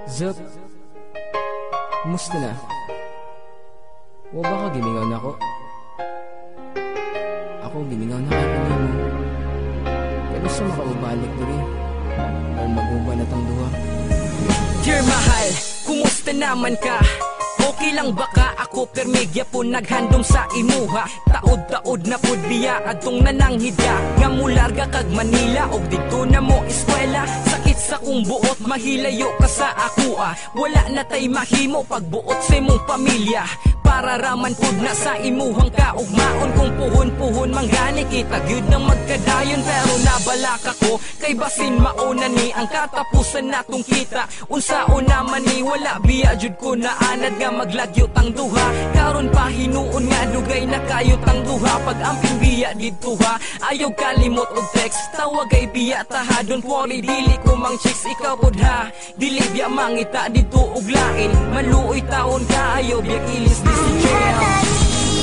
Zep, kumusta na? O baka gimingaw na ako? Ako gimingaw na ako mo. Pero sa makaubalik diri o mag-uba na tang duha. Dear mahal, kumusta naman ka? Okay lang baka ako permigya po naghandom sa imuha. Taod-taod na pud biya adtong nananghidya nga mularga kag Manila og didto na mo eskwela. Sakit sa kong buot mahilayo ka sa akua. Wala na tay mahimo pagbuot sa imong pamilya. Para raman pud na sa imuhang kaugmaon kung puhon-puhon manggani kita gyud nang magkadayon. Pero nabalak ako kay basin mauna ni ang katapusan natong kita. Unsaon naman ni wala biya jud ko na anad nga maglagyo tang duha. Karon pa hinuon nga dugay na kayo tang duha. Pag amping biya didto ha ayaw kalimot og text. Tawag ay biya taha don't worry dili ko mang chicks ikaw pud ha. Dili biya mangita didto og lain. Maluoy taon ka ayaw biya ilis di si jail.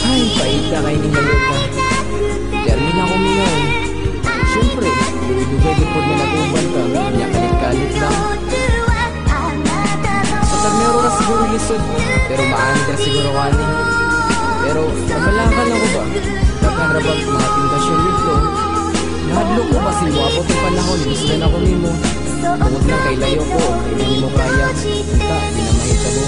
Ay, paita kay ni Maluka. Termin ako mingaw. Siyempre, dugay di pud na naguban ka. Kanya kalit-kalit lang. Sa karnero na siguro lisod. Pero maanid na siguro kani. Pero kamalakan ako ba? Kakarabag mga tentasyon nito. Nahadlo ko ba silwapot ang panahon. Gusto na ako nimo. Tungod na kay layo ko. Hindi mo kaya. Kita, di na mahitabo.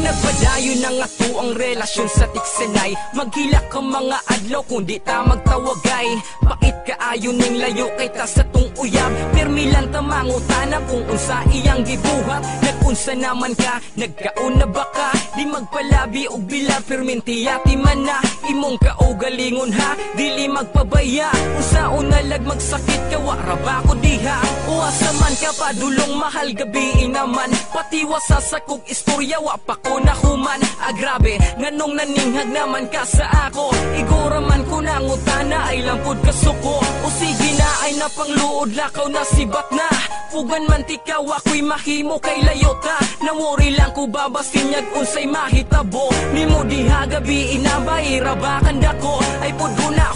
Nagpadayon na nga to ang relasyon sa tiksenay. Maghila ka mga adlaw kung di ta magtawagay. Bakit kaayon ning layo kay ta sa tong uyab. Permilan ta mangutana kung unsa iyang gibuhat. Nag-unsa naman ka, nagkaon na ba ka? Di magpalabi og bila permintiyati man na. Imong kaugalingon ha, dili magpabaya. Unsaon na lag magsakit ka wara ba ko diha. O asa man ka padulong mahal gabi naman. Pati wasa sa kog istorya wa pa ko nahuman. Grabe, nganong naninghag naman ka sa ako. Igora man ko nangutana ay lampod ka suko. O sige na ay napangluod lakaw na sibat na. Fugan man tikaw ako'y mahimo kay layota. Namuri lang ko babasinyag unsay mahitabo. Nimo diha gabi inabay rabakan dako. Ay pudhuna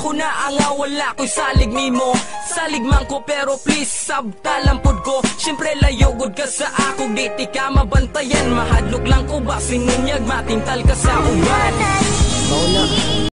ang wala ko'y salig nimo. Salig man ko pero please sabtalan pud ko. Siyempre layo gud ka sa ako di ti ka mabantayan. Mahadlok lang ko ba sinunyag matintal ka sa uban. Mauna,